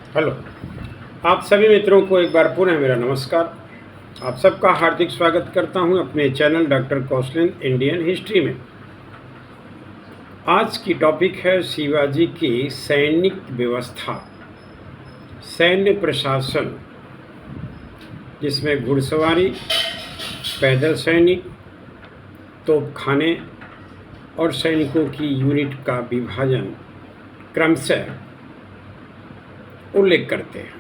Hello. आप सभी मित्रों को एक बार पुनः मेरा नमस्कार। आप सबका हार्दिक स्वागत करता हूं अपने चैनल डॉक्टर कौशलेन इंडियन हिस्ट्री में। आज की टॉपिक है शिवाजी की सैनिक व्यवस्था, सैन्य प्रशासन, जिसमें घुड़सवारी, पैदल सैनिक, तोपखाने और सैनिकों की यूनिट का विभाजन क्रमशः उल्लेख करते हैं।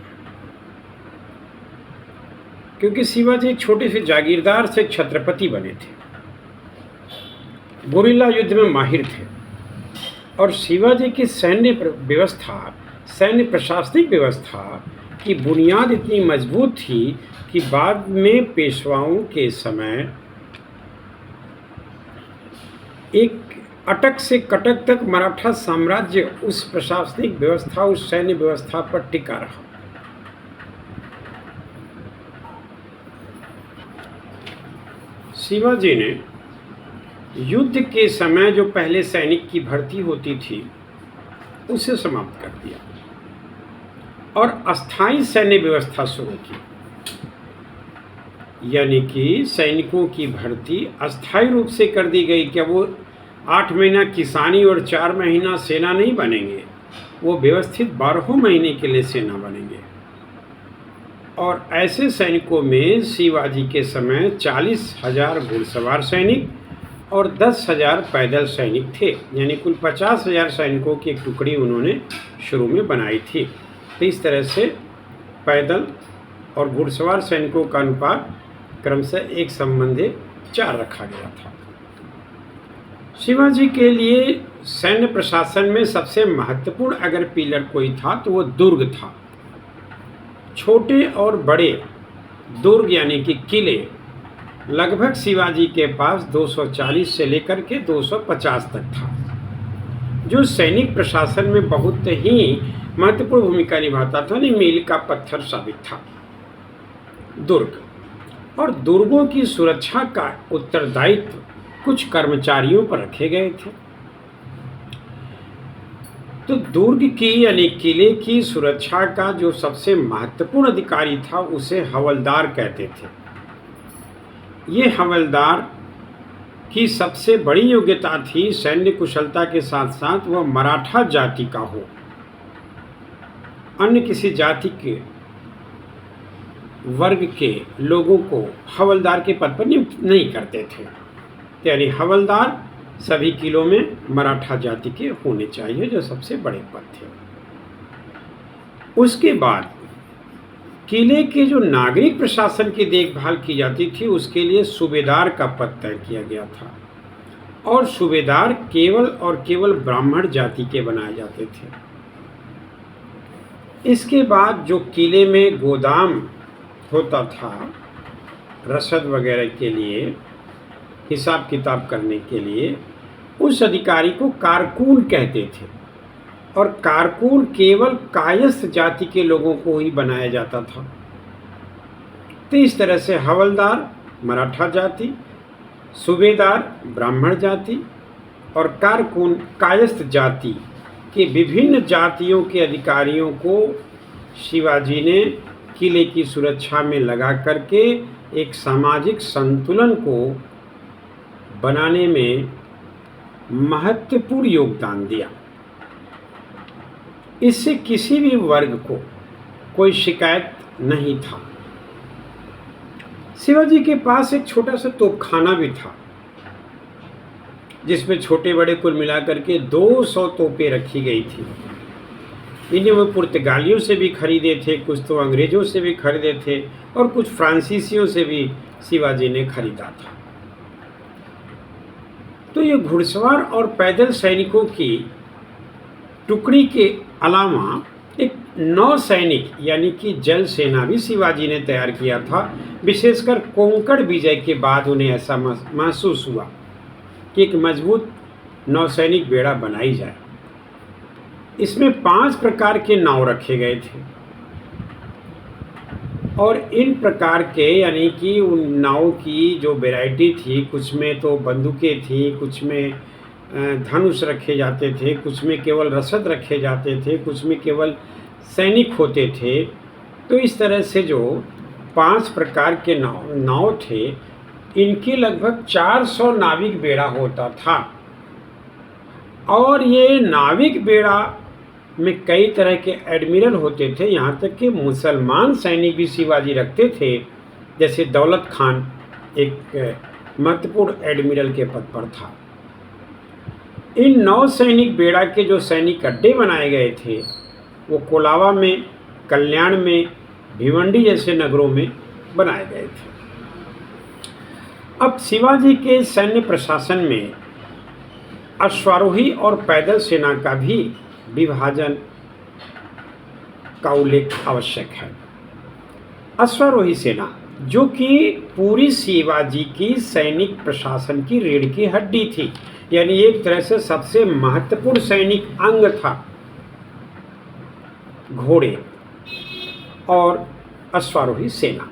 क्योंकि शिवाजी एक छोटे से जागीरदार से छत्रपति बने थे, गुरिल्ला युद्ध में माहिर थे और शिवाजी की सैन्य व्यवस्था, सैन्य प्रशासनिक व्यवस्था की बुनियाद इतनी मजबूत थी कि बाद में पेशवाओं के समय एक अटक से कटक तक मराठा साम्राज्य उस प्रशासनिक व्यवस्था, उस सैन्य व्यवस्था पर टिका रहा। शिवाजी ने युद्ध के समय जो पहले सैनिक की भर्ती होती थी उसे समाप्त कर दिया और अस्थायी सैन्य व्यवस्था शुरू की। यानी कि सैनिकों की भर्ती अस्थायी रूप से कर दी गई। क्या वो 8 महीना किसानी और 4 महीना सेना नहीं बनेंगे, वो व्यवस्थित 12 महीने के लिए सेना बनेंगे। और ऐसे सैनिकों में शिवाजी के समय 40,000 घुड़सवार सैनिक और 10,000 पैदल सैनिक थे। यानी कुल 50,000 सैनिकों की एक टुकड़ी उन्होंने शुरू में बनाई थी। तो इस तरह से पैदल और घुड़सवार सैनिकों का अनुपात क्रमशः 1:4 रखा गया था। शिवाजी के लिए सैन्य प्रशासन में सबसे महत्वपूर्ण अगर पिलर कोई था तो वो दुर्ग था। छोटे और बड़े दुर्ग यानी कि किले लगभग शिवाजी के पास 240 से लेकर के 250 तक था, जो सैनिक प्रशासन में बहुत ही महत्वपूर्ण भूमिका निभाता था, नहीं मील का पत्थर साबित था दुर्ग। और दुर्गों की सुरक्षा का उत्तरदायित्व कुछ कर्मचारियों पर रखे गए थे। तो दुर्ग की यानी किले की सुरक्षा का जो सबसे महत्वपूर्ण अधिकारी था उसे हवलदार कहते थे। ये हवलदार की सबसे बड़ी योग्यता थी सैन्य कुशलता के साथ साथ वह मराठा जाति का हो, अन्य किसी जाति के वर्ग के लोगों को हवलदार के पद पर नियुक्त नहीं करते थे। यानी हवलदार सभी किलों में मराठा जाति के होने चाहिए, जो सबसे बड़े पद थे। उसके बाद किले के जो नागरिक प्रशासन की देखभाल की जाती थी उसके लिए सूबेदार का पद तय किया गया था और सूबेदार केवल और केवल ब्राह्मण जाति के बनाए जाते थे। इसके बाद जो किले में गोदाम होता था रसद वगैरह के लिए, हिसाब किताब करने के लिए, उस अधिकारी को कारकून कहते थे और कारकून केवल कायस्थ जाति के लोगों को ही बनाया जाता था। तो इस तरह से हवलदार मराठा जाति, सूबेदार ब्राह्मण जाति और कारकून कायस्थ जाति के विभिन्न जातियों के अधिकारियों को शिवाजी ने किले की सुरक्षा में लगा करके एक सामाजिक संतुलन को बनाने में महत्वपूर्ण योगदान दिया। इससे किसी भी वर्ग को कोई शिकायत नहीं था। शिवाजी के पास एक छोटा सा तोपखाना भी था जिसमें छोटे बड़े कुल मिलाकर के 200 तोपें रखी गई थी। इन्हें वो पुर्तगालियों से भी खरीदे थे, कुछ तो अंग्रेजों से भी खरीदे थे और कुछ फ्रांसीसियों से भी शिवाजी ने खरीदा था। तो ये घुड़सवार और पैदल सैनिकों की टुकड़ी के अलावा एक नौसैनिक यानी कि जल सेना भी शिवाजी ने तैयार किया था। विशेषकर कोंकण विजय के बाद उन्हें ऐसा महसूस हुआ कि एक मजबूत नौसैनिक बेड़ा बनाई जाए। इसमें 5 प्रकार के नाव रखे गए थे और इन प्रकार के यानी कि उन नाव की जो वैरायटी थी, कुछ में तो बंदूकें थी, कुछ में धनुष रखे जाते थे, कुछ में केवल रसद रखे जाते थे, कुछ में केवल सैनिक होते थे, तो इस तरह से जो 5 प्रकार के नाव थे, इनके लगभग 400 नाविक बेड़ा होता था। और ये नाविक बेड़ा में कई तरह के एडमिरल होते थे, यहाँ तक कि मुसलमान सैनिक भी शिवाजी रखते थे। जैसे दौलत खान एक महत्वपूर्ण एडमिरल के पद पर था। इन 9 सैनिक बेड़ा के जो सैनिक अड्डे बनाए गए थे, वो कोलावा में, कल्याण में, भिवंडी जैसे नगरों में बनाए गए थे। अब शिवाजी के सैन्य प्रशासन में अश्वारोही और पैदल सेना का भी विभाजन का उल्लेख आवश्यक है। अश्वारोही सेना, जो कि पूरी शिवाजी की सैनिक प्रशासन की रीढ़ की हड्डी थी, यानी एक तरह से सबसे महत्वपूर्ण सैनिक अंग था, घोड़े और अश्वारोही सेना।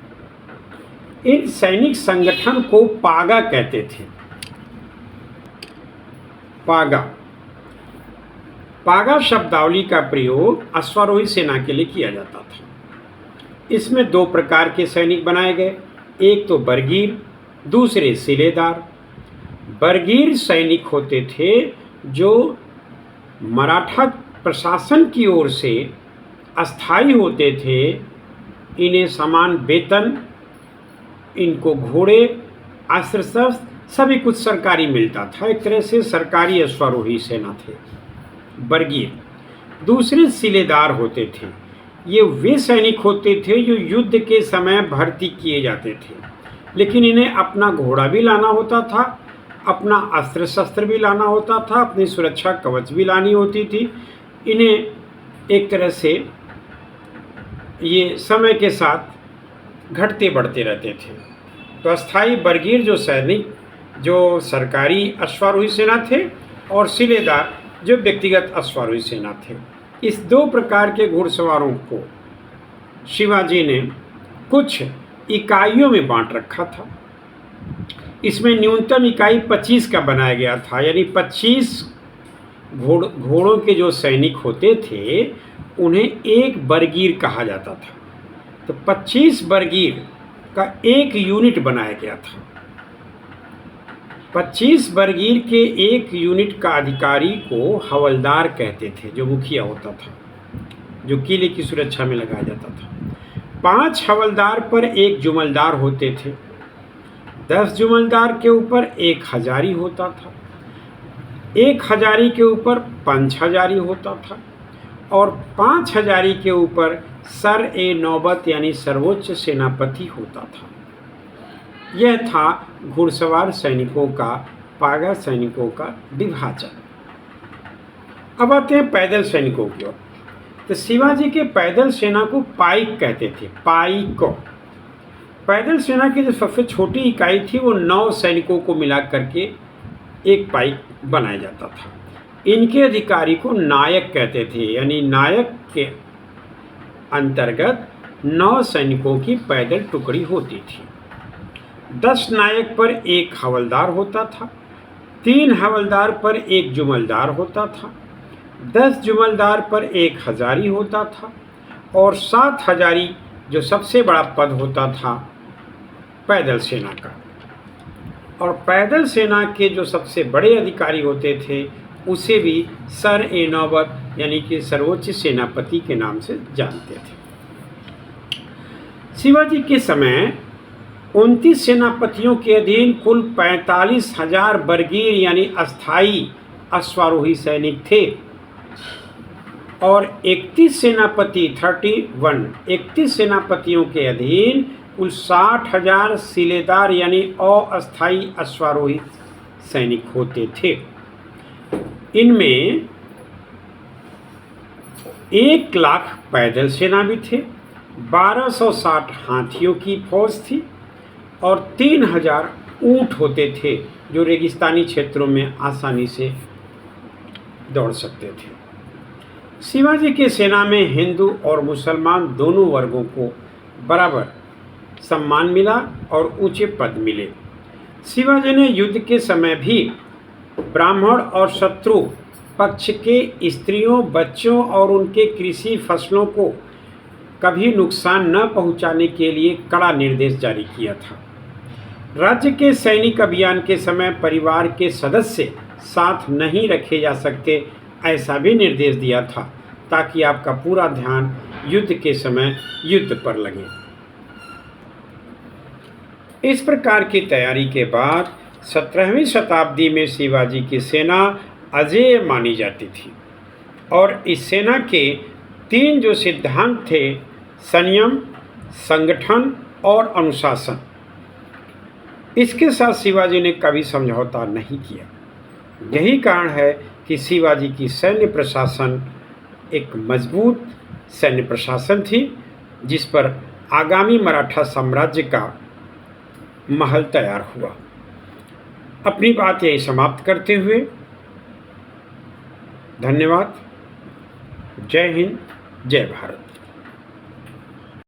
इन सैनिक संगठन को पागा कहते थे। पागा शब्दावली का प्रयोग अश्वारोही सेना के लिए किया जाता था। इसमें 2 प्रकार के सैनिक बनाए गए, एक तो बरगीर, दूसरे सिलेदार। बरगीर सैनिक होते थे जो मराठा प्रशासन की ओर से अस्थायी होते थे। इन्हें समान वेतन, इनको घोड़े, अस्त्र शस्त्र सभी कुछ सरकारी मिलता था। एक तरह से सरकारी अश्वारोही सेना थे बरगीर। दूसरे सिलेदार होते थे। ये वे सैनिक होते थे जो युद्ध के समय भर्ती किए जाते थे, लेकिन इन्हें अपना घोड़ा भी लाना होता था, अपना अस्त्र शस्त्र भी लाना होता था, अपनी सुरक्षा कवच भी लानी होती थी। इन्हें एक तरह से ये समय के साथ घटते बढ़ते रहते थे। तो अस्थाई बरगीर जो सैनिक जो सरकारी अश्वारोही सेना थे, और सिलेदार जो व्यक्तिगत अश्वारोही सेना थे। इस 2 प्रकार के घुड़सवारों को शिवाजी ने कुछ इकाइयों में बांट रखा था। इसमें न्यूनतम इकाई 25 का बनाया गया था, यानी 25 घोड़ों के जो सैनिक होते थे उन्हें एक बरगीर कहा जाता था। तो 25 बरगीर का एक यूनिट बनाया गया था। 25 बरगीर के एक यूनिट का अधिकारी को हवलदार कहते थे, जो मुखिया होता था, जो किले की सुरक्षा में लगाया जाता था। 5 हवलदार पर एक जुमलदार होते थे। 10 जुमलदार के ऊपर एक हजारी होता था। एक हजारी के ऊपर 5 हजारी होता था, और 5 हजारी के ऊपर सर-ए-नौबत यानी सर्वोच्च सेनापति होता था। यह था घुड़सवार सैनिकों का, पागा सैनिकों का विभाजन। अब आते हैं पैदल सैनिकों की ओर। तो शिवाजी के पैदल सेना को पाइक कहते थे। पाइक को पैदल सेना की जो सबसे छोटी इकाई थी वो 9 सैनिकों को मिला करके एक पाइक बनाया जाता था। इनके अधिकारी को नायक कहते थे, यानी नायक के अंतर्गत 9 सैनिकों की पैदल टुकड़ी होती थी। 10 नायक पर एक हवलदार होता था। 3 हवलदार पर एक जुमलदार होता था। 10 जुमलदार पर एक हजारी होता था, और 7 हजारी जो सबसे बड़ा पद होता था पैदल सेना का। और पैदल सेना के जो सबसे बड़े अधिकारी होते थे उसे भी सर-ए-नौबत यानी कि सर्वोच्च सेनापति के नाम से जानते थे। शिवाजी के समय 29 सेनापतियों के अधीन कुल 45,000 बरगीर यानी अस्थाई अश्वारोही सैनिक थे, और 31 सेनापतियों के अधीन कुल 60,000 सिलेदार यानी अस्थाई अश्वारोही सैनिक होते थे। इनमें 1 लाख पैदल सेना भी थे, 1260 हाथियों की फौज थी, और 3000 ऊंट होते थे जो रेगिस्तानी क्षेत्रों में आसानी से दौड़ सकते थे। शिवाजी की सेना में हिंदू और मुसलमान दोनों वर्गों को बराबर सम्मान मिला और ऊंचे पद मिले। शिवाजी ने युद्ध के समय भी ब्राह्मण और शत्रु पक्ष के स्त्रियों, बच्चों और उनके कृषि फसलों को कभी नुकसान न पहुंचाने के लिए कड़ा निर्देश जारी किया था। राज्य के सैनिक अभियान के समय परिवार के सदस्य साथ नहीं रखे जा सकते, ऐसा भी निर्देश दिया था, ताकि आपका पूरा ध्यान युद्ध के समय युद्ध पर लगे। इस प्रकार की तैयारी के बाद 17वीं शताब्दी में शिवाजी की सेना अजेय मानी जाती थी और इस सेना के 3 जो सिद्धांत थे, संयम, संगठन और अनुशासन, इसके साथ शिवाजी ने कभी समझौता नहीं किया। यही कारण है कि शिवाजी की सैन्य प्रशासन एक मजबूत सैन्य प्रशासन थी, जिस पर आगामी मराठा साम्राज्य का महल तैयार हुआ। अपनी बात यही समाप्त करते हुए धन्यवाद। जय हिंद, जय भारत।